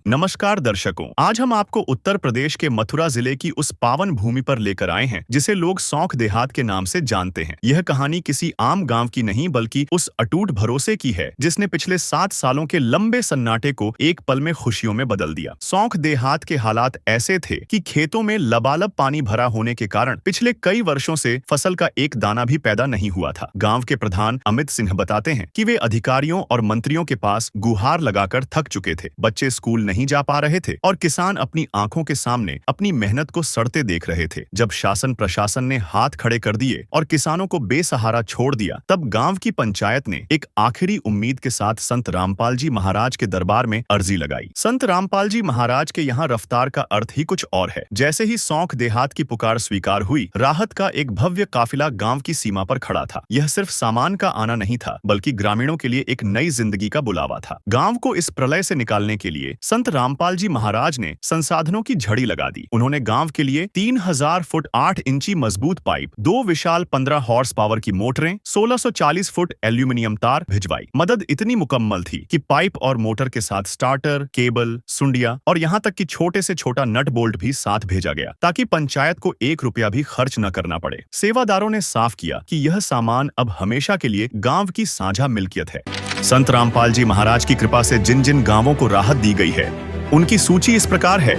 नमस्कार दर्शकों, आज हम आपको उत्तर प्रदेश के मथुरा जिले की उस पावन भूमि पर लेकर आए हैं जिसे लोग सौंख देहात के नाम से जानते हैं। यह कहानी किसी आम गांव की नहीं बल्कि उस अटूट भरोसे की है जिसने पिछले 7 सालों के लंबे सन्नाटे को एक पल में खुशियों में बदल दिया। सौंख देहात के हालात ऐसे थे कि खेतों में लबालब पानी भरा होने के कारण पिछले कई वर्षों से फसल का एक दाना भी पैदा नहीं हुआ था। गाँव के प्रधान अमित सिंह बताते हैं कि वे अधिकारियों और मंत्रियों के पास गुहार लगाकर थक चुके थे। बच्चे स्कूल नहीं जा पा रहे थे और किसान अपनी आंखों के सामने अपनी मेहनत को सड़ते देख रहे थे। जब शासन प्रशासन ने हाथ खड़े कर दिए और किसानों को बेसहारा छोड़ दिया, तब गांव की पंचायत ने एक आखिरी उम्मीद के साथ संत रामपाल जी महाराज के दरबार में अर्जी लगाई। संत रामपाल जी महाराज के यहाँ रफ्तार का अर्थ ही कुछ और है। जैसे ही सौंख देहात की पुकार स्वीकार हुई, राहत का एक भव्य काफिला गांव की सीमा पर खड़ा था। यह सिर्फ सामान का आना नहीं था, बल्कि ग्रामीणों के लिए एक नई जिंदगी का बुलावा था। गांव को इस प्रलय से निकालने के लिए संत रामपाल जी महाराज ने संसाधनों की झड़ी लगा दी। उन्होंने गांव के लिए 3000 फुट 8 इंची मजबूत पाइप, 2 विशाल 15 हॉर्स पावर की मोटरें, 1640 फुट एल्यूमिनियम तार भिजवाई। मदद इतनी मुकम्मल थी कि पाइप और मोटर के साथ स्टार्टर, केबल, सुंडिया और यहाँ तक कि छोटे से छोटा नट बोल्ट भी साथ भेजा गया, ताकि पंचायत को 1 रुपया भी खर्च न करना पड़े। सेवादारों ने साफ किया कि यह सामान अब हमेशा के लिए गांव की साझा मिल्कियत है। संत रामपाल जी महाराज की कृपा से जिन जिन गांवों को राहत दी गई है, उनकी सूची इस प्रकार है।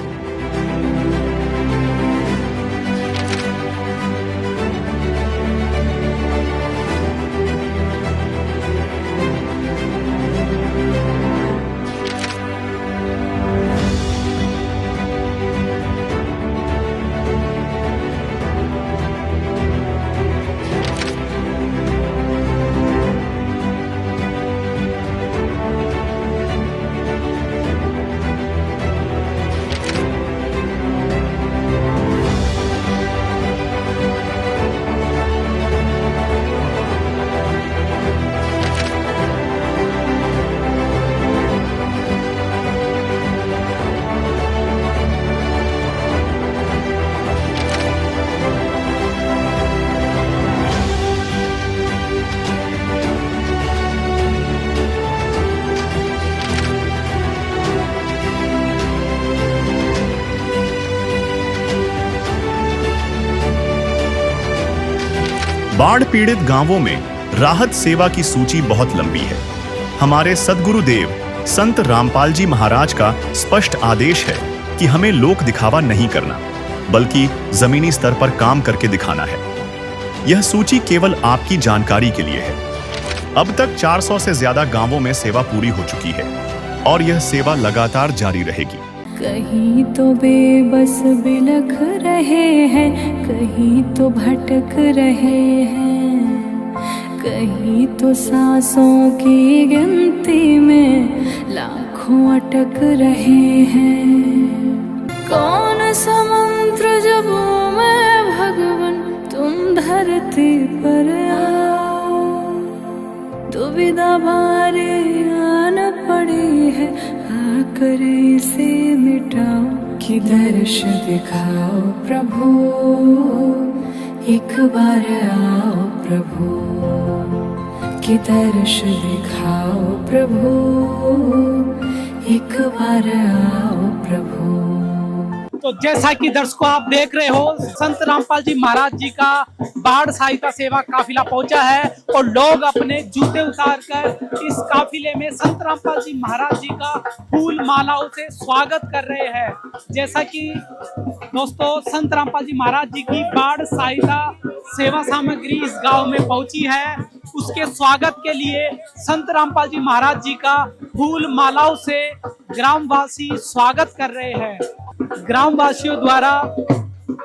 बाढ़ पीड़ित गांवों में राहत सेवा की सूची बहुत लंबी है। हमारे सद्गुरुदेव संत रामपाल जी महाराज का स्पष्ट आदेश है कि हमें लोक दिखावा नहीं करना, बल्कि जमीनी स्तर पर काम करके दिखाना है। यह सूची केवल आपकी जानकारी के लिए है। अब तक 400 से ज्यादा गांवों में सेवा पूरी हो चुकी है और यह सेवा लगातार जारी रहेगी। कहीं तो बेबस बिलख रहे हैं, कहीं तो भटक रहे हैं, कहीं तो सांसों की गिनती में लाखों अटक रहे हैं। कौन सा मंत्र जपूं मैं भगवन, तुम धरती पर आओ। दुविधा भारी आन पड़ी है, आकर इसे मिटाओ। कि दर्श दिखाओ प्रभु, एक बार आओ प्रभु। कि दर्श दिखाओ प्रभु, एक बार आओ प्रभु। तो जैसा कि दर्शकों आप देख रहे हो, संत रामपाल जी महाराज जी का बाढ़ सहायता सेवा काफिला पहुंचा है और लोग अपने जूते उतार कर इस काफिले में संत रामपाल जी महाराज जी का फूल मालाओं से स्वागत कर रहे हैं। जैसा कि दोस्तों, संत रामपाल जी महाराज जी की बाढ़ सहायता सेवा सामग्री इस गांव में पहुंची है। उसके स्वागत के लिए संत रामपाल जी महाराज जी का फूल मालाओं से ग्रामवासी स्वागत कर रहे हैं। ग्रामवासियों द्वारा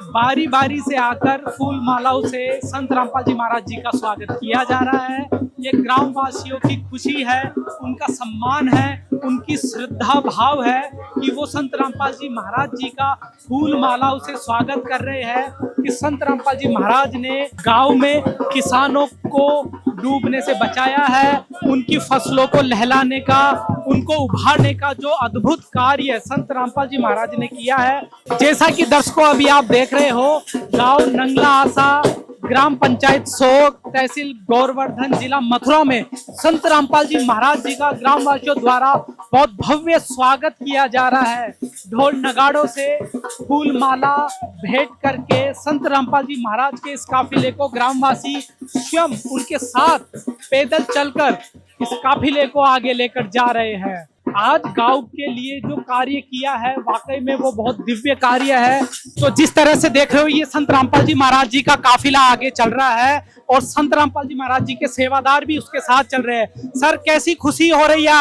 बारी बारी से आकर फूल मालाओं से संत रामपाल जी महाराज जी का स्वागत किया जा रहा है। ये ग्रामवासियों की खुशी है, उनका सम्मान है, उनकी श्रद्धा भाव है कि वो संत रामपाल जी महाराज जी का फूल मालाओं से स्वागत कर रहे हैं कि संत रामपाल जी महाराज ने गांव में किसानों को डूबने से बचाया है, उनकी फसलों को लहलाने का, उनको उभारने का जो अद्भुत कार्य संत रामपाल जी महाराज ने किया है। जैसा कि दर्शकों अभी आप देख रहे हो, गांव नंगला आसा ग्राम पंचायत सोग, तहसील गौरवर्धन, जिला मथुरा में संत रामपाल जी महाराज जी का ग्रामवासियों द्वारा बहुत भव्य स्वागत किया जा रहा है। ढोल नगाड़ों से फूल माला भेंट करके संत रामपाल जी महाराज के इस काफिले को ग्रामवासी स्वयं उनके साथ पैदल चलकर इस काफिले को आगे लेकर जा रहे हैं। आज गांव के लिए जो कार्य किया है वाकई में वो बहुत दिव्य कार्य है। तो जिस तरह से देख रहे हो ये संत रामपाल जी महाराज जी का काफिला आगे चल रहा है और संत रामपाल जी महाराज जी के सेवादार भी उसके साथ चल रहे हैं। सर, कैसी खुशी हो रही है?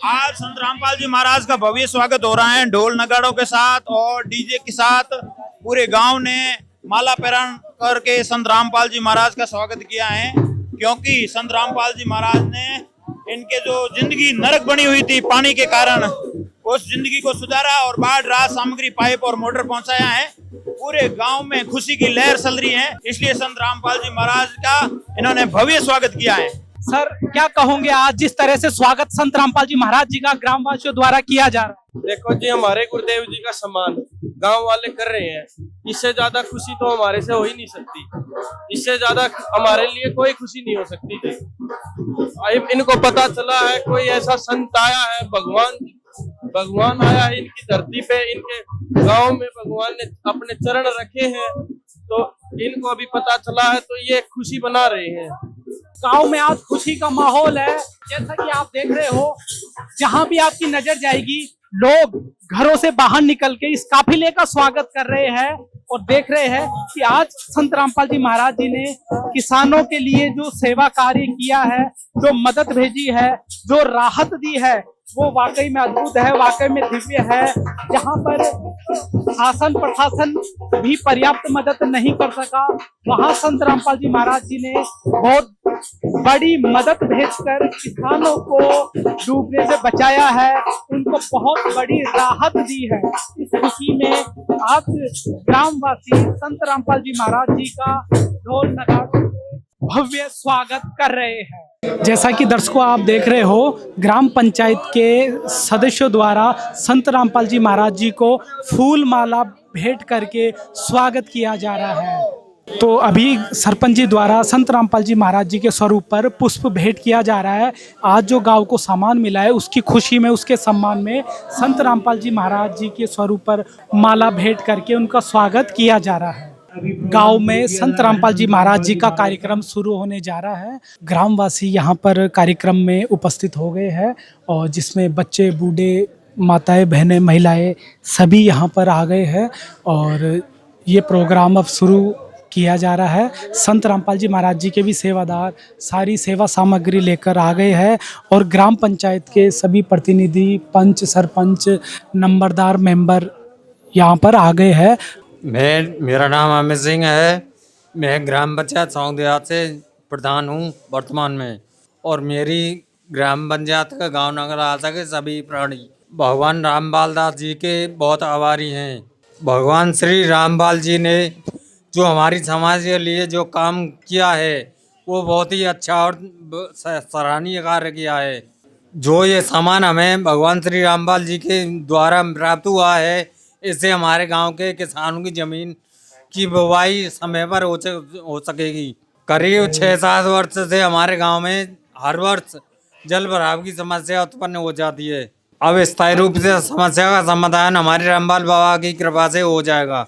आज संत रामपाल जी महाराज का भव्य स्वागत हो रहा है ढोल नगाड़ों के साथ और डीजे के साथ। पूरे गांव ने माला पहन करके संत रामपाल जी महाराज का स्वागत किया है, क्योंकि संत रामपाल जी महाराज ने इनके जो जिंदगी नरक बनी हुई थी पानी के कारण, उस जिंदगी को सुधारा और बाढ़ राहत सामग्री पाइप और मोटर पहुंचाया है। पूरे गांव में खुशी की लहर चल रही है, इसलिए संत रामपाल जी महाराज का इन्होंने भव्य स्वागत किया है। सर, क्या कहोगे आज जिस तरह से स्वागत संत रामपाल जी महाराज जी का ग्रामवासियों द्वारा किया जा रहा है? देखो जी, हमारे गुरुदेव जी का सम्मान गांव वाले कर रहे हैं, इससे ज्यादा खुशी तो हमारे से हो ही नहीं सकती। इससे ज्यादा हमारे लिए कोई खुशी नहीं हो सकती जी। इनको पता चला है कोई ऐसा संत आया है, भगवान आया है इनकी धरती पे, इनके गांव में भगवान ने अपने चरण रखे हैं, तो इनको अभी पता चला है, तो ये खुशी बना रहे हैं। गांव में आज खुशी का माहौल है। जैसा कि आप देख रहे हो, जहां भी आपकी नजर जाएगी लोग घरों से बाहर निकल के इस काफिले का स्वागत कर रहे हैं और देख रहे हैं कि आज संत रामपाल जी महाराज जी ने किसानों के लिए जो सेवा कार्य किया है, जो मदद भेजी है, जो राहत दी है, वो वाकई में अद्भुत है, वाकई में दिव्य है। जहां पर शासन प्रशासन भी पर्याप्त मदद नहीं कर सका, वहां संत रामपाल जी महाराज जी ने बहुत बड़ी मदद भेजकर किसानों को डूबने से बचाया है, उनको बहुत बड़ी राहत दी है। इस खुशी में आज ग्रामवासी संत रामपाल जी महाराज जी का ढोल नगाड़ों से भव्य स्वागत कर रहे हैं। जैसा कि दर्शकों आप देख रहे हो, ग्राम पंचायत के सदस्यों द्वारा संत रामपाल जी महाराज जी को फूल माला भेंट करके स्वागत किया जा रहा है। तो अभी सरपंच जी द्वारा संत रामपाल जी महाराज जी के स्वरूप पर पुष्प भेंट किया जा रहा है। आज जो गांव को सामान मिला है उसकी खुशी में, उसके सम्मान में संत रामपाल जी महाराज जी के स्वरूप पर माला भेंट करके उनका स्वागत किया जा रहा है। गांव में संत रामपाल जी महाराज जी का कार्यक्रम शुरू होने जा रहा है। ग्रामवासी यहां पर कार्यक्रम में उपस्थित हो गए हैं और जिसमें बच्चे, बूढ़े, माताएं, बहनें, महिलाएं सभी यहां पर आ गए हैं और ये प्रोग्राम अब शुरू किया जा रहा है। संत रामपाल जी महाराज जी के भी सेवादार सारी सेवा सामग्री लेकर आ गए हैं और ग्राम पंचायत के सभी प्रतिनिधि, पंच, सरपंच, नंबरदार, मेंबर यहाँ पर आ गए हैं। मेरा नाम अमित सिंह है। मैं ग्राम पंचायत सौंग देहात से प्रधान हूँ वर्तमान में, और मेरी ग्राम पंचायत का गांव नगर आशा के सभी प्राणी भगवान रामपाल दास जी के बहुत आभारी हैं। भगवान श्री रामपाल जी ने जो हमारी समाज के लिए जो काम किया है वो बहुत ही अच्छा और सराहनीय कार्य किया है। जो ये सामान हमें भगवान श्री रामपाल जी के द्वारा प्राप्त हुआ है, इससे हमारे गांव के किसानों की जमीन की बुवाई समय पर हो सकेगी। करीब 6-7 वर्ष से हमारे गांव में हर वर्ष जल भराव की समस्या उत्पन्न हो जाती है। अब स्थायी रूप से समस्या का समाधान हमारे रामपाल बाबा की कृपा से हो जाएगा।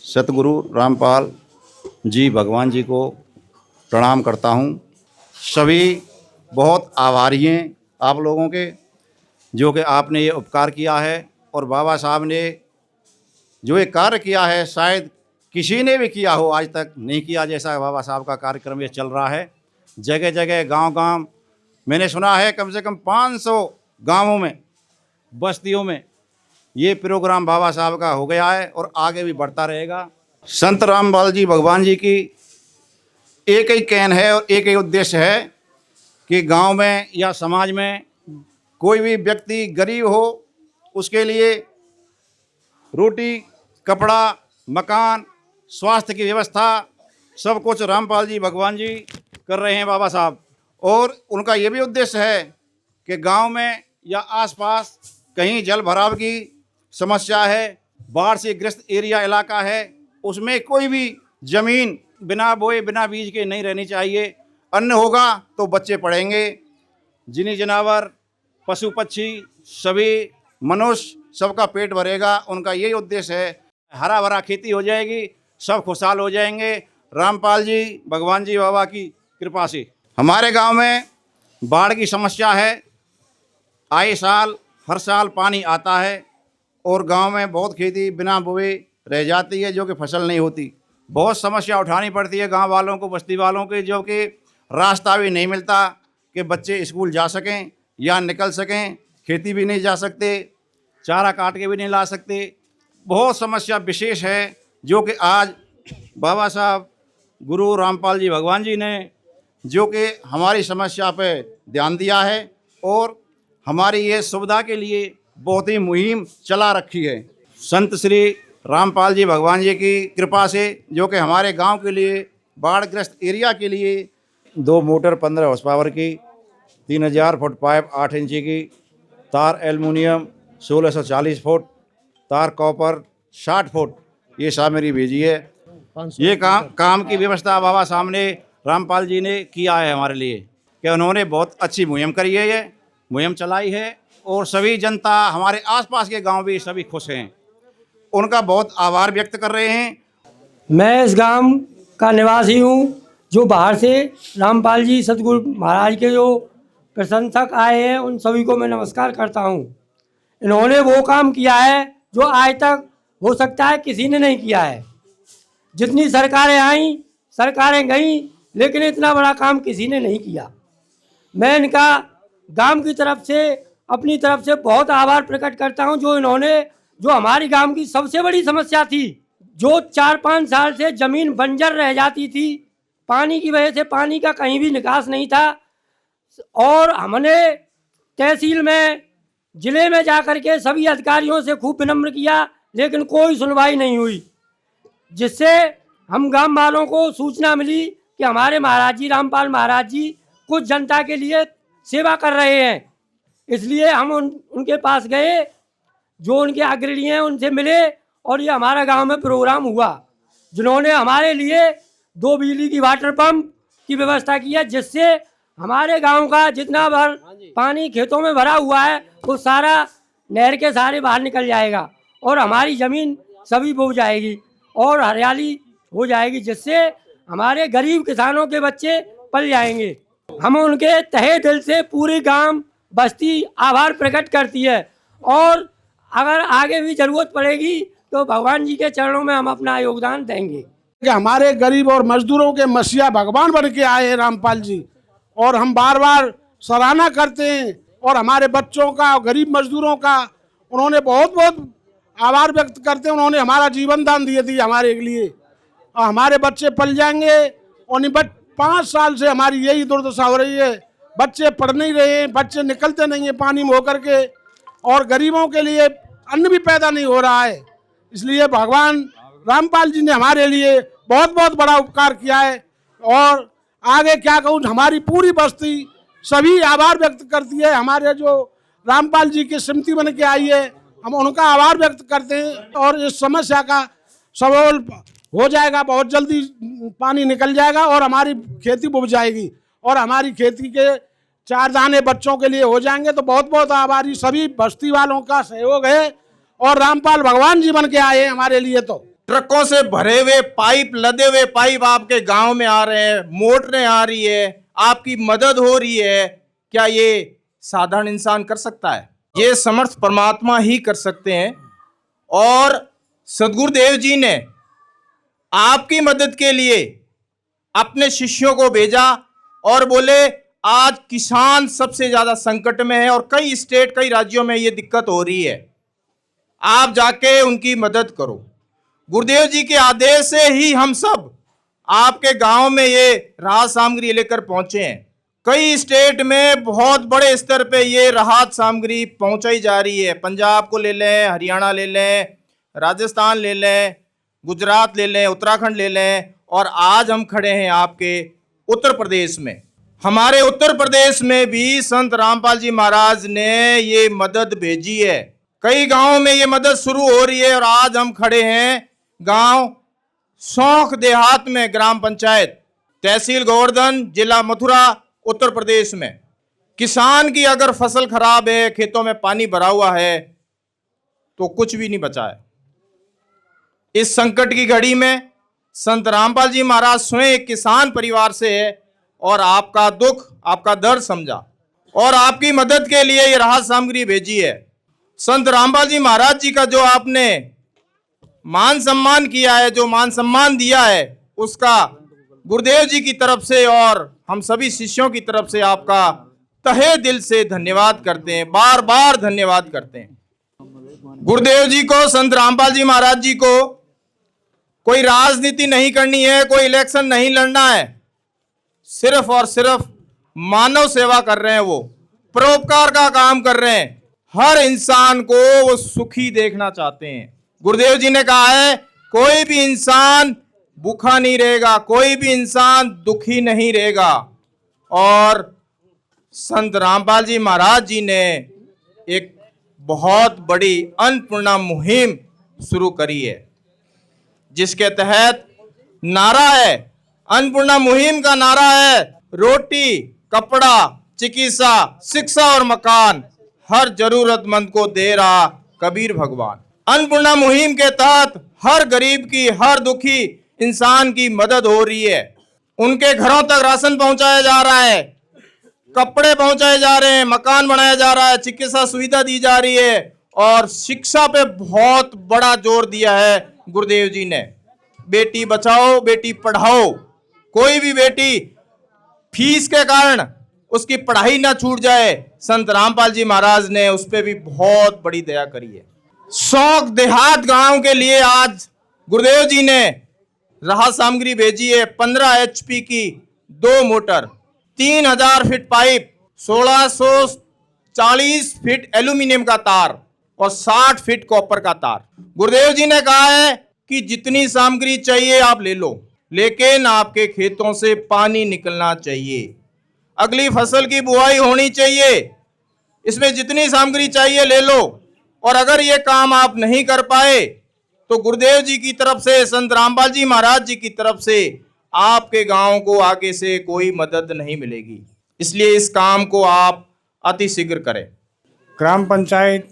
सतगुरु रामपाल जी भगवान जी को प्रणाम करता हूँ। सभी बहुत आभारी हैं आप लोगों के, जो कि आपने ये उपकार किया है और बाबा साहब ने जो ये कार्य किया है शायद किसी ने भी किया हो आज तक नहीं किया जैसा बाबा साहब का कार्यक्रम ये चल रहा है। जगह जगह गांव मैंने सुना है कम से कम 500 गांवों में, बस्तियों में ये प्रोग्राम बाबा साहब का हो गया है और आगे भी बढ़ता रहेगा। संत रामपाल जी भगवान जी की एक ही कहन है और एक ही उद्देश्य है कि गांव में या समाज में कोई भी व्यक्ति गरीब हो उसके लिए रोटी, कपड़ा, मकान, स्वास्थ्य की व्यवस्था सब कुछ रामपाल जी भगवान जी कर रहे हैं बाबा साहब। और उनका ये भी उद्देश्य है कि गांव में या आसपास कहीं जल भराव की समस्या है, बाढ़ से ग्रस्त एरिया इलाका है, उसमें कोई भी ज़मीन बिना बोए बिना बीज के नहीं रहनी चाहिए। अन्न होगा तो बच्चे पढ़ेंगे, जिनी जानवर पशु पक्षी सभी मनुष्य सबका पेट भरेगा। उनका यही उद्देश्य है। हरा भरा खेती हो जाएगी, सब खुशहाल हो जाएंगे रामपाल जी भगवान जी बाबा की कृपा से। हमारे गांव में बाढ़ की समस्या है। आए साल हर साल पानी आता है और गांव में बहुत खेती बिना बोए रह जाती है, जो कि फसल नहीं होती। बहुत समस्या उठानी पड़ती है गांव वालों को, बस्ती वालों के, जो कि रास्ता भी नहीं मिलता कि बच्चे स्कूल जा सकें या निकल सकें। खेती भी नहीं जा सकते, चारा काट के भी नहीं ला सकते। बहुत समस्या विशेष है, जो कि आज बाबा साहब गुरु रामपाल जी भगवान जी ने जो कि हमारी समस्या पे ध्यान दिया है और हमारी ये सुविधा के लिए बहुत ही मुहिम चला रखी है। संत श्री रामपाल जी भगवान जी की कृपा से, जो कि हमारे गांव के लिए बाढ़ग्रस्त एरिया के लिए 2 मोटर 15 हॉर्स पावर की, 3000 फुट पाइप 8 इंची की, तार एल्युमिनियम 1640 फुट, तार कॉपर 60 फुट, ये सब मेरी भेजी है। ये काम की व्यवस्था बाबा सामने रामपाल जी ने किया है हमारे लिए, कि उन्होंने बहुत अच्छी मुहिम करी है, ये मुहिम चलाई है और सभी जनता हमारे आसपास के गांव भी सभी खुश हैं। उनका बहुत आभार व्यक्त कर रहे हैं। मैं इस गांव का निवासी हूं, जो बाहर से रामपाल जी सतगुरु महाराज के जो प्रशंसक आए हैं उन सभी को मैं नमस्कार करता हूं। इन्होंने वो काम किया है जो आज तक हो सकता है किसी ने नहीं किया है। जितनी सरकारें आईं, सरकारें गईं, लेकिन इतना बड़ा काम किसी ने नहीं किया। मैं इनका गांव की तरफ से, अपनी तरफ से बहुत आभार प्रकट करता हूं, जो इन्होंने, जो हमारी गांव की सबसे बड़ी समस्या थी, जो 4-5 साल से ज़मीन बंजर रह जाती थी, पानी की वजह से पानी का कहीं भी निकास नहीं था, और हमने तहसील में, ज़िले में जाकर के सभी अधिकारियों से खूब विनम्र किया, लेकिन कोई सुनवाई नहीं हुई। जिससे हम गांव वालों को सूचना मिली कि हमारे महाराज जी, रामपाल महाराज जी कुछ जनता के लिए सेवा कर रहे हैं। इसलिए हम उनके पास गए, जो उनके अग्रणी हैं उनसे मिले, और ये हमारा गांव में प्रोग्राम हुआ, जिन्होंने हमारे लिए 2 बिजली की वाटर पंप की व्यवस्था की है, जिससे हमारे गांव का जितना भर पानी खेतों में भरा हुआ है वो सारा नहर के सहारे बाहर निकल जाएगा और हमारी ज़मीन सभी बो जाएगी और हरियाली हो जाएगी, जिससे हमारे गरीब किसानों के बच्चे पल जाएंगे। हम उनके तहे दिल से पूरी गांव बस्ती आभार प्रकट करती है, और अगर आगे भी ज़रूरत पड़ेगी तो भगवान जी के चरणों में हम अपना योगदान देंगे। कि हमारे गरीब और मजदूरों के मसीहा भगवान बन के आए हैं रामपाल जी, और हम बार बार सराहना करते हैं। और हमारे बच्चों का, गरीब मजदूरों का उन्होंने बहुत बहुत आभार व्यक्त करते हैं। उन्होंने हमारा जीवन दान दिए थी हमारे लिए, और हमारे बच्चे पल जाएंगे। और 5 साल से हमारी यही दुर्दशा हो रही है, बच्चे पढ़ नहीं रहे हैं, बच्चे निकलते नहीं हैं पानी में होकर के, और गरीबों के लिए अन्न भी पैदा नहीं हो रहा है। इसलिए भगवान रामपाल जी ने हमारे लिए बहुत बहुत बड़ा उपकार किया है। और आगे क्या कहूँ, हमारी पूरी बस्ती सभी आभार व्यक्त करती है। हमारे जो रामपाल जी की स्मृति बन के आई है, हम उनका आभार व्यक्त करते हैं। और इस समस्या का सवाल हो जाएगा, बहुत जल्दी पानी निकल जाएगा और हमारी खेती बुझ जाएगी, और हमारी खेती के 4 दाने बच्चों के लिए हो जाएंगे। तो बहुत बहुत आभारी सभी बस्ती वालों का सहयोग है, और रामपाल भगवान जी बन के आए हैं हमारे लिए। तो ट्रकों से भरे हुए पाइप, लदे हुए पाइप आपके गांव में आ रहे हैं, मोटरें आ रही है, आपकी मदद हो रही है। क्या ये साधारण इंसान कर सकता है? ये समर्थ परमात्मा ही कर सकते हैं। और सदगुरुदेव जी ने आपकी मदद के लिए अपने शिष्यों को भेजा और बोले आज किसान सबसे ज्यादा संकट में है और कई स्टेट, कई राज्यों में ये दिक्कत हो रही है, आप जाके उनकी मदद करो। गुरुदेव जी के आदेश से ही हम सब आपके गांव में ये राहत सामग्री लेकर पहुंचे हैं। कई स्टेट में बहुत बड़े स्तर पे ये राहत सामग्री पहुंचाई जा रही है। पंजाब को ले लें, हरियाणा ले लें, राजस्थान ले लें, गुजरात ले लें, उत्तराखंड ले लें, और आज हम खड़े हैं आपके उत्तर प्रदेश में। हमारे उत्तर प्रदेश में भी संत रामपाल जी महाराज ने ये मदद भेजी है। कई गांवों में ये मदद शुरू हो रही है, और आज हम खड़े हैं गांव सौंख देहात में ग्राम पंचायत, तहसील गोवर्धन, जिला मथुरा, उत्तर प्रदेश में किसान की अगर फसल खराब है, खेतों में पानी भरा हुआ है, तो कुछ भी नहीं बचा है। इस संकट की घड़ी में संत रामपाल जी महाराज स्वयं एक किसान परिवार से है और आपका दुख, आपका दर्द समझा और आपकी मदद के लिए ये राहत सामग्री भेजी है। संत रामपाल जी महाराज जी का जो आपने मान सम्मान किया है, जो मान सम्मान दिया है, उसका गुरुदेव जी की तरफ से और हम सभी शिष्यों की तरफ से आपका तहे दिल से धन्यवाद करते हैं, बार बार धन्यवाद करते हैं। गुरुदेव जी को, संत रामपाल जी महाराज जी को कोई राजनीति नहीं करनी है, कोई इलेक्शन नहीं लड़ना है, सिर्फ और सिर्फ मानव सेवा कर रहे हैं, वो परोपकार का काम कर रहे हैं। हर इंसान को वो सुखी देखना चाहते हैं। गुरुदेव जी ने कहा है कोई भी इंसान भूखा नहीं रहेगा, कोई भी इंसान दुखी नहीं रहेगा। और संत रामपाल जी महाराज जी ने एक बहुत बड़ी अन्नपूर्णा मुहिम शुरू करी है, जिसके तहत नारा है, अन्नपूर्णा मुहिम का नारा है, रोटी, कपड़ा, चिकित्सा, शिक्षा और मकान हर जरूरतमंद को दे रहा कबीर भगवान। अन्नपूर्णा मुहिम के तहत हर गरीब की, हर दुखी इंसान की मदद हो रही है। उनके घरों तक राशन पहुंचाया जा रहा है, कपड़े पहुंचाए जा रहे हैं, मकान बनाया जा रहा है, चिकित्सा सुविधा दी जा रही है और शिक्षा पे बहुत बड़ा जोर दिया है गुरुदेव जी ने। बेटी बचाओ, बेटी पढ़ाओ। कोई भी बेटी फीस के कारण उसकी पढ़ाई ना छूट जाए, संत रामपाल जी महाराज ने उस पर भी बहुत बड़ी दया करी है। सौंख देहात गांव के लिए आज गुरुदेव जी ने राहत सामग्री भेजी है। 15 HP की 2 motor, 3000 feet pipe, 1640 feet aluminium का तार और 60 फीट कॉपर का तार। गुरुदेव जी ने कहा है कि जितनी सामग्री चाहिए आप ले लो, लेकिन आपके खेतों से पानी निकलना चाहिए, अगली फसल की बुआई होनी चाहिए, इसमें जितनी सामग्री चाहिए ले लो। और अगर ये काम आप नहीं कर पाए तो गुरुदेव जी की तरफ से, संत रामपाल जी महाराज जी की तरफ से आपके गांव को आगे से कोई मदद नहीं मिलेगी। इसलिए इस काम को आप अतिशीघ्र करें। ग्राम पंचायत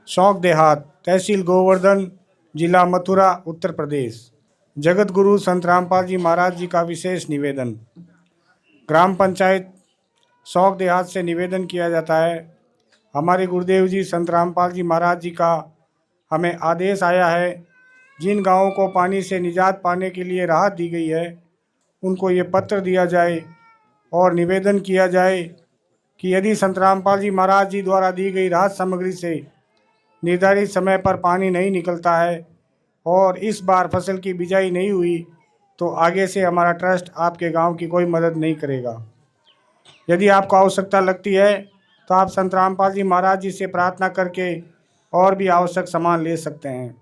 सौंख देहात, तहसील गोवर्धन, जिला मथुरा, उत्तर प्रदेश। जगत गुरु संत रामपाल जी महाराज जी का विशेष निवेदन। ग्राम पंचायत सौंख देहात से निवेदन किया जाता है, हमारे गुरुदेव जी संत रामपाल जी महाराज जी का हमें आदेश आया है, जिन गांवों को पानी से निजात पाने के लिए राहत दी गई है, उनको ये पत्र दिया जाए और निवेदन किया जाए कि यदि संत रामपाल जी महाराज जी द्वारा दी गई राहत सामग्री से निर्धारित समय पर पानी नहीं निकलता है और इस बार फसल की बिजाई नहीं हुई, तो आगे से हमारा ट्रस्ट आपके गांव की कोई मदद नहीं करेगा। यदि आपको आवश्यकता लगती है तो आप संत रामपाल जी महाराज जी से प्रार्थना करके और भी आवश्यक सामान ले सकते हैं।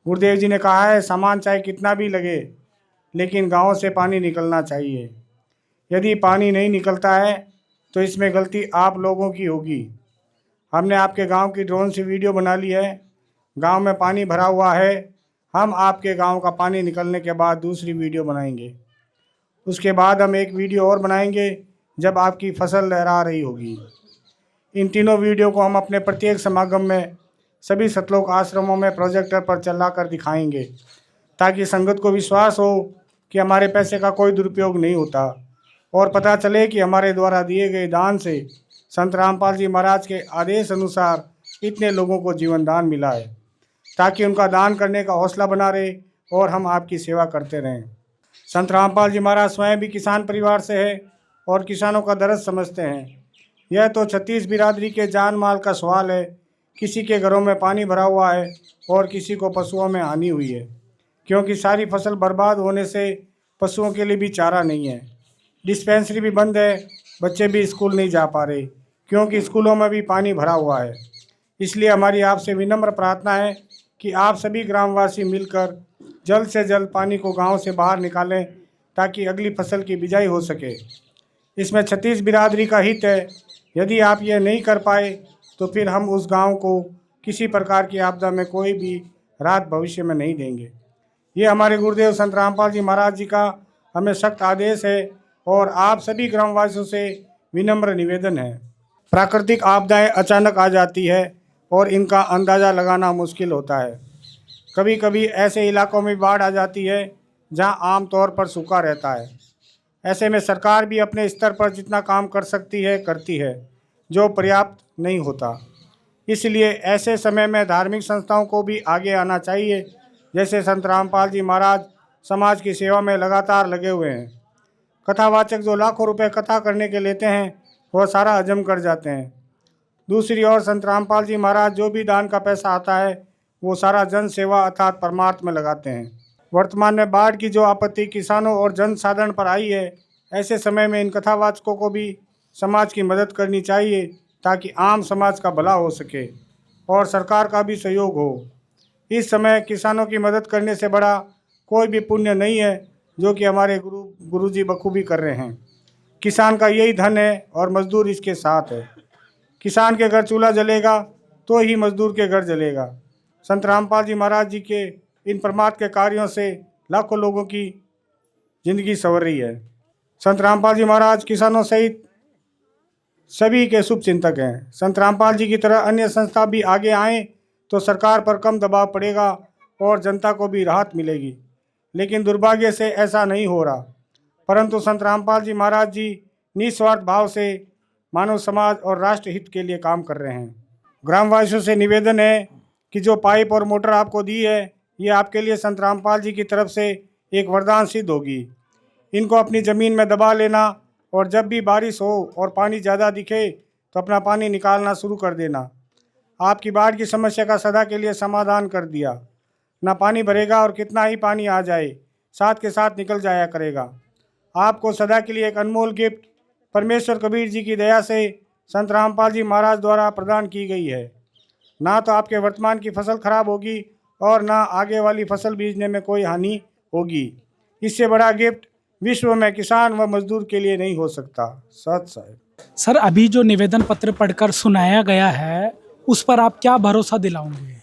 गुरुदेव जी ने कहा है, सामान चाहे कितना भी लगे, लेकिन गांव से पानी निकलना चाहिए। यदि पानी नहीं निकलता है तो इसमें गलती आप लोगों की होगी। हमने आपके गांव की ड्रोन से वीडियो बना ली है, गांव में पानी भरा हुआ है, हम आपके गांव का पानी निकलने के बाद दूसरी वीडियो बनाएंगे। उसके बाद हम एक वीडियो और बनाएंगे जब आपकी फसल लहरा रही होगी। इन तीनों वीडियो को हम अपने प्रत्येक समागम में सभी सतलोक आश्रमों में प्रोजेक्टर पर चला कर दिखाएंगे, ताकि संगत को विश्वास हो कि हमारे पैसे का कोई दुरुपयोग नहीं होता और पता चले कि हमारे द्वारा दिए गए दान से संत रामपाल जी महाराज के आदेश अनुसार इतने लोगों को जीवन दान मिला है, ताकि उनका दान करने का हौसला बना रहे और हम आपकी सेवा करते रहें। संत रामपाल जी महाराज स्वयं भी किसान परिवार से है और किसानों का दर्द समझते हैं। यह तो 36 बिरादरी के जान माल का सवाल है। किसी के घरों में पानी भरा हुआ है और किसी को पशुओं में हानि हुई है, क्योंकि सारी फसल बर्बाद होने से पशुओं के लिए भी चारा नहीं है। डिस्पेंसरी भी बंद है, बच्चे भी स्कूल नहीं जा पा रहे क्योंकि स्कूलों में भी पानी भरा हुआ है। इसलिए हमारी आपसे विनम्र प्रार्थना है कि आप सभी ग्रामवासी मिलकर जल्द से जल्द पानी को गांव से बाहर निकालें, ताकि अगली फसल की बिजाई हो सके। इसमें 36 बिरादरी का हित है। यदि आप ये नहीं कर पाए तो फिर हम उस गांव को किसी प्रकार की आपदा में कोई भी राहत भविष्य में नहीं देंगे। ये हमारे गुरुदेव संत रामपाल जी महाराज जी का हमें सख्त आदेश है और आप सभी ग्रामवासियों से विनम्र निवेदन है। प्राकृतिक आपदाएं अचानक आ जाती है और इनका अंदाज़ा लगाना मुश्किल होता है। कभी कभी ऐसे इलाकों में बाढ़ आ जाती है जहां आमतौर पर सूखा रहता है। ऐसे में सरकार भी अपने स्तर पर जितना काम कर सकती है करती है, जो पर्याप्त नहीं होता। इसलिए ऐसे समय में धार्मिक संस्थाओं को भी आगे आना चाहिए। जैसे संत रामपाल जी महाराज समाज की सेवा में लगातार लगे हुए हैं। कथावाचक जो लाखों रुपए कथा करने के लेते हैं वह सारा हजम कर जाते हैं। दूसरी ओर संत रामपाल जी महाराज जो भी दान का पैसा आता है वो सारा जन सेवा अर्थात परमार्थ में लगाते हैं। वर्तमान में बाढ़ की जो आपत्ति किसानों और जन साधारण पर आई है, ऐसे समय में इन कथावाचकों को भी समाज की मदद करनी चाहिए ताकि आम समाज का भला हो सके और सरकार का भी सहयोग हो। इस समय किसानों की मदद करने से बड़ा कोई भी पुण्य नहीं है, जो कि हमारे गुरुजी बखूबी कर रहे हैं। किसान का यही धन है और मजदूर इसके साथ है। किसान के घर चूल्हा जलेगा तो ही मजदूर के घर जलेगा। संत रामपाल जी महाराज जी के इन परमार्थ के कार्यों से लाखों लोगों की जिंदगी संवर रही है। संत रामपाल जी महाराज किसानों सहित सभी के शुभ चिंतक हैं। संत रामपाल जी की तरह अन्य संस्था भी आगे आएं तो सरकार पर कम दबाव पड़ेगा और जनता को भी राहत मिलेगी। लेकिन दुर्भाग्य से ऐसा नहीं हो रहा, परंतु संत रामपाल जी महाराज जी निस्वार्थ भाव से मानव समाज और राष्ट्र हित के लिए काम कर रहे हैं। ग्रामवासियों से निवेदन है कि जो पाइप और मोटर आपको दी है, ये आपके लिए संत रामपाल जी की तरफ से एक वरदान सिद्ध होगी। इनको अपनी ज़मीन में दबा लेना और जब भी बारिश हो और पानी ज़्यादा दिखे तो अपना पानी निकालना शुरू कर देना। आपकी बाढ़ की समस्या का सदा के लिए समाधान कर दिया। ना पानी भरेगा और कितना ही पानी आ जाए साथ के साथ निकल जाया करेगा। आपको सदा के लिए एक अनमोल गिफ्ट परमेश्वर कबीर जी की दया से संत रामपाल जी महाराज द्वारा प्रदान की गई है। ना तो आपके वर्तमान की फसल खराब होगी और ना आगे वाली फसल बीजने में कोई हानि होगी। इससे बड़ा गिफ्ट विश्व में किसान व मजदूर के लिए नहीं हो सकता। सत साहिब। सर, अभी जो निवेदन पत्र पढ़कर सुनाया गया है उस पर आप क्या भरोसा दिलाओगे?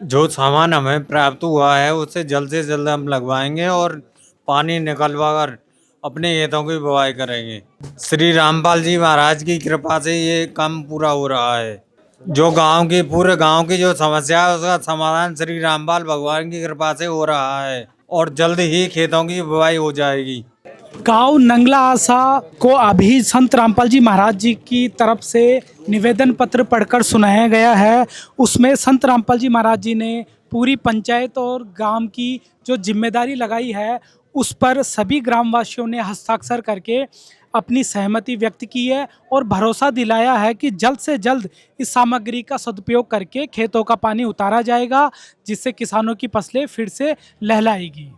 जो सामान हमें प्राप्त हुआ है उससे जल्द से जल्द हम लगवाएंगे और पानी निकलवा कर अपने खेतों की बुवाई करेंगे। श्री रामपाल जी महाराज की कृपा से ये काम पूरा हो रहा है। जो पूरे गांव की जो समस्या है उसका समाधान श्री रामपाल भगवान की कृपा से हो रहा है और जल्द ही खेतों की बुवाई हो जाएगी। गांव नंगला आसा को अभी संत रामपाल जी महाराज जी की तरफ से निवेदन पत्र पढ़कर सुनाया गया है। उसमें संत रामपाल जी महाराज जी ने पूरी पंचायत और गांव की जो जिम्मेदारी लगाई है उस पर सभी ग्रामवासियों ने हस्ताक्षर करके अपनी सहमति व्यक्त की है और भरोसा दिलाया है कि जल्द से जल्द इस सामग्री का सदुपयोग करके खेतों का पानी उतारा जाएगा, जिससे किसानों की फसलें फिर से लहलाएगी।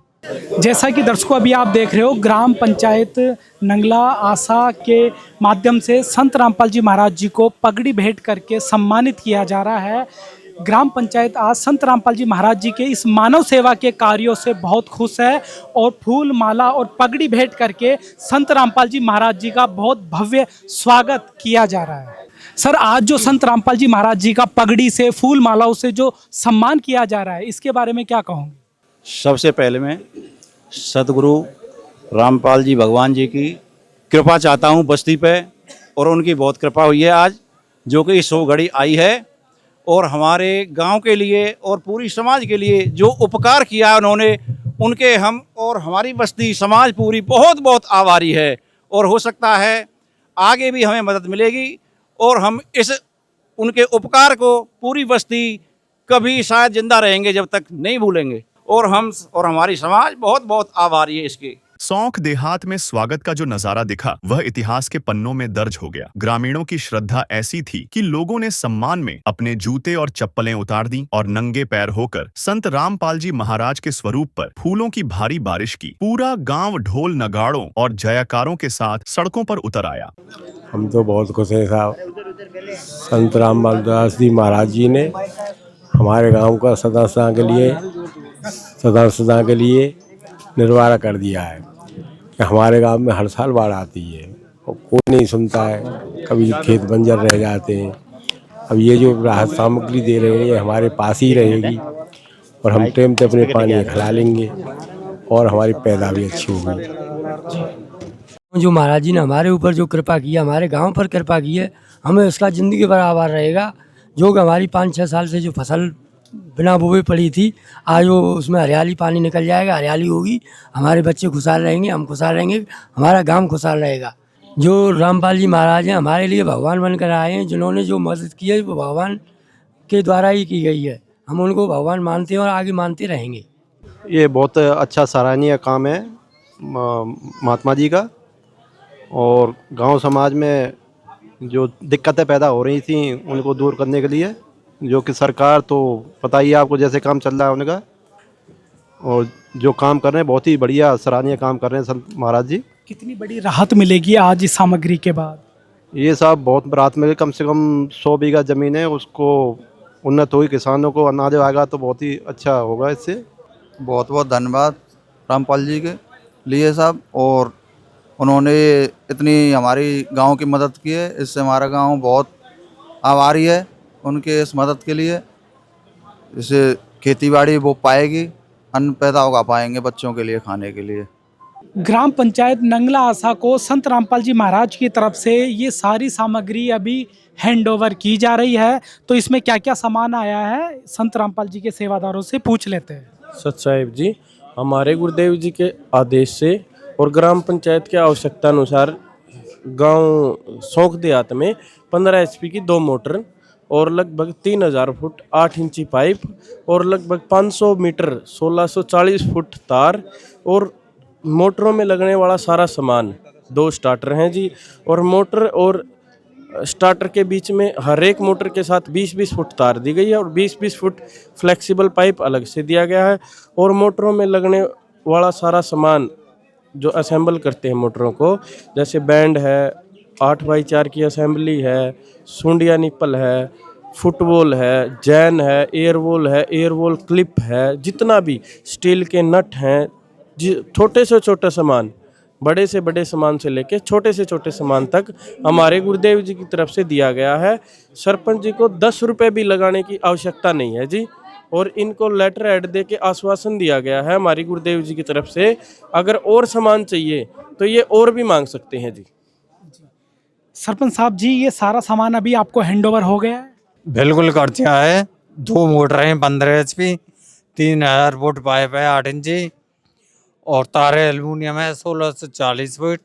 जैसा कि दर्शकों अभी आप देख रहे हो, ग्राम पंचायत नंगला आसा के माध्यम से संत रामपाल जी महाराज जी को पगड़ी भेंट करके सम्मानित किया जा रहा है। ग्राम पंचायत आज संत रामपाल जी महाराज जी के इस मानव सेवा के कार्यों से बहुत खुश है और फूल माला और पगड़ी भेंट करके संत रामपाल जी महाराज जी का बहुत भव्य स्वागत किया जा रहा है। सर, आज जो संत रामपाल जी महाराज जी का पगड़ी से फूल मालाओं से जो सम्मान किया जा रहा है, इसके बारे में क्या कहूँगी? सबसे पहले मैं सतगुरु रामपाल जी भगवान जी की कृपा चाहता हूँ बस्ती पे, और उनकी बहुत कृपा हुई है आज, जो कि इस सो घड़ी आई है और हमारे गांव के लिए और पूरी समाज के लिए जो उपकार किया है उन्होंने, उनके हम और हमारी बस्ती समाज पूरी बहुत बहुत आभारी है। और हो सकता है आगे भी हमें मदद मिलेगी और हम इस उनके उपकार को पूरी बस्ती कभी शायद जिंदा रहेंगे जब तक नहीं भूलेंगे, और हम और हमारी समाज बहुत बहुत आभारी है इसके। सौंख देहात में स्वागत का जो नजारा दिखा वह इतिहास के पन्नों में दर्ज हो गया। ग्रामीणों की श्रद्धा ऐसी थी कि लोगों ने सम्मान में अपने जूते और चप्पलें उतार दी और नंगे पैर होकर संत रामपाल जी महाराज के स्वरूप पर फूलों की भारी बारिश की। पूरा गांव ढोल नगाड़ों और जयकारों के साथ सड़कों पर उतर आया। हम तो बहुत खुश हैं साहब, संत रामपाल दास जी महाराज जी ने हमारे गाँव का सदा सदा के लिए निर्वाह कर दिया है कि हमारे गांव में हर साल बाढ़ आती है और कोई नहीं सुनता है, कभी खेत बंजर रह जाते हैं। अब ये जो राहत सामग्री दे रहे हैं ये हमारे पास ही रहेगी और हम टाइम पे अपने पानी खिला लेंगे और हमारी पैदा भी अच्छी होगी। जो महाराज जी ने हमारे ऊपर जो कृपा की है, हमारे गांव पर कृपा की है, हमें उसका ज़िंदगी भर आभार रहेगा। जो कि हमारी 5-6 साल से जो फसल बिना बोए पड़ी थी, आज वो उसमें हरियाली, पानी निकल जाएगा, हरियाली होगी, हमारे बच्चे खुशहाल रहेंगे, हम खुशहाल रहेंगे, हमारा गांव खुशहाल रहेगा। जो रामपाल जी महाराज हैं हमारे लिए भगवान बनकर आए हैं, जिन्होंने जो मदद की है वो भगवान के द्वारा ही की गई है। हम उनको भगवान मानते हैं और आगे मानते रहेंगे। ये बहुत अच्छा सराहनीय काम है महात्मा जी का। और गांव समाज में जो दिक्कतें पैदा हो रही थी उनको दूर करने के लिए, जो कि सरकार तो पता ही है आपको जैसे काम चल रहा है उनका, और जो काम कर रहे हैं बहुत ही बढ़िया सराहनीय काम कर रहे हैं संत महाराज जी। कितनी बड़ी राहत मिलेगी आज इस सामग्री के बाद? ये सब बहुत राहत मिले, कम से कम 100 बीघा ज़मीन है, उसको उन्नत हुई, किसानों को अनाज आएगा तो बहुत ही अच्छा होगा। इससे बहुत बहुत धन्यवाद रामपाल जी के लिए साहब, और उन्होंने इतनी हमारी गांव की मदद की है, इससे हमारा गांव बहुत आभारी है उनके इस मदद के लिए। इससे खेतीबाड़ी वो पाएगी, अन्न पैदा होगा पाएंगे बच्चों के लिए खाने के लिए। ग्राम पंचायत नंगला आसा को संत रामपाल जी महाराज की तरफ से ये सारी सामग्री अभी हैंड ओवर की जा रही है। तो इसमें क्या क्या सामान आया है संत रामपाल जी के सेवादारों से पूछ लेते हैं। सत साहिब जी, हमारे गुरुदेव जी के आदेश से और ग्राम पंचायत के आवश्यकता अनुसार गांव सौंक देहात में 15 HP की 2 मोटर और लगभग 3000 फुट 8 इंची पाइप और लगभग 500 मीटर 1640 फुट तार और मोटरों में लगने वाला सारा सामान, 2 स्टार्टर हैं जी, और मोटर और स्टार्टर के बीच में हर एक मोटर के साथ 20-20 फुट तार दी गई है और 20-20 फुट फ्लेक्सिबल पाइप अलग से दिया गया है। और मोटरों में लगने वाला सारा सामान जो असेंबल करते हैं मोटरों को, जैसे बैंड है, 8x4 की असेंबली है, सुंडिया निप्पल है, फुटबॉल है, जैन है, एयरवॉल क्लिप है, जितना भी स्टील के नट हैं, छोटे से छोटे सामान, बड़े से बड़े सामान से लेके छोटे से छोटे सामान तक हमारे गुरुदेव जी की तरफ से दिया गया है। सरपंच जी को 10 रुपये भी लगाने की आवश्यकता नहीं है जी, और इनको लेटर हेड दे के आश्वासन दिया गया है हमारी गुरुदेव जी की तरफ से, अगर और सामान चाहिए तो ये और भी मांग सकते हैं जी। सरपंच साहब जी, ये सारा सामान अभी आपको हैंड ओवर हो गया है? बिल्कुल कर दिया है। 2 मोटर हैं 15 HP, 3000 फुट पाइप है 8 इंची और तार एल्यूमिनियम है 16 से 40 फीट,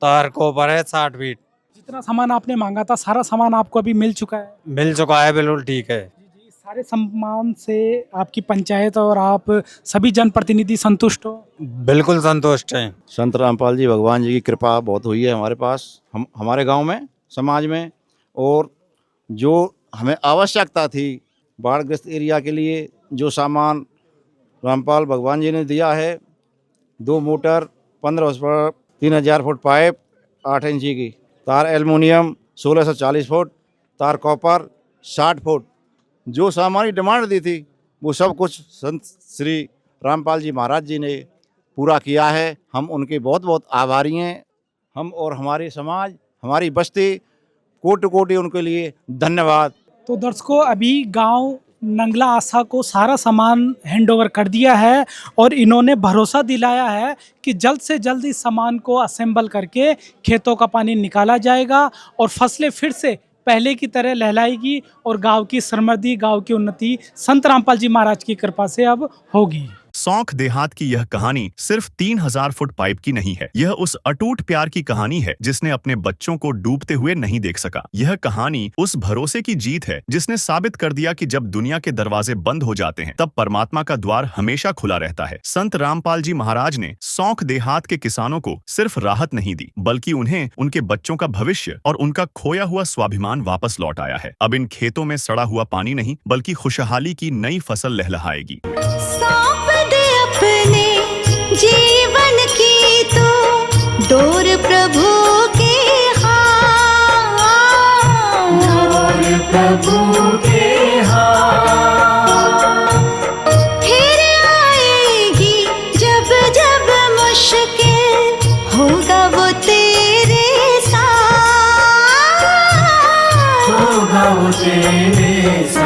तार कॉपर है 60 फीट। जितना सामान आपने मांगा था सारा सामान आपको अभी मिल चुका है? मिल चुका है, बिल्कुल ठीक है। जी, सारे सामान से आपकी पंचायत और आप सभी जनप्रतिनिधि संतुष्ट हो? बिल्कुल संतुष्ट हैं। संत रामपाल जी भगवान जी की कृपा बहुत हुई है हमारे पास, हमारे गांव में, समाज में, और जो हमें आवश्यकता थी बाढ़ग्रस्त एरिया के लिए, जो सामान रामपाल भगवान जी ने दिया है, 2 मोटर, 15 HP, 3000 फुट पाइप, 8 इंची की तार एल्युमिनियम, 16 से 40 फुट तार कॉपर, 60 फुट, जो सामान की डिमांड दी थी वो सब कुछ संत श्री रामपाल जी महाराज जी ने पूरा किया है। हम उनके बहुत बहुत आभारी हैं। हम और हमारे समाज, हमारी बस्ती, कोटि कोटि उनके लिए धन्यवाद। तो दर्शकों, अभी गांव नंगला आसा को सारा सामान हैंडओवर कर दिया है और इन्होंने भरोसा दिलाया है कि जल्द से जल्द इस सामान को असेंबल करके खेतों का पानी निकाला जाएगा और फसलें फिर से पहले की तरह लहलाएगी और गांव की समृद्धि, गांव की उन्नति संत रामपाल जी महाराज की कृपा से अब होगी। सौंख देहात की यह कहानी सिर्फ 3000 फुट पाइप की नहीं है। यह उस अटूट प्यार की कहानी है जिसने अपने बच्चों को डूबते हुए नहीं देख सका। यह कहानी उस भरोसे की जीत है जिसने साबित कर दिया कि जब दुनिया के दरवाजे बंद हो जाते हैं तब परमात्मा का द्वार हमेशा खुला रहता है। संत रामपाल जी महाराज ने सौंख देहात के किसानों को सिर्फ राहत नहीं दी, बल्कि उन्हें उनके बच्चों का भविष्य और उनका खोया हुआ स्वाभिमान वापस लौट आया है। अब इन खेतों में सड़ा हुआ पानी नहीं, बल्कि खुशहाली की नई फसल लहलहाएगी। अपने जीवन की तो डोर प्रभु के हाथ, डोर प्रभु के हाथ। फिर आएगी जब जब मुश्किल, होगा वो तेरे साथ, होगा वो तेरे साथ।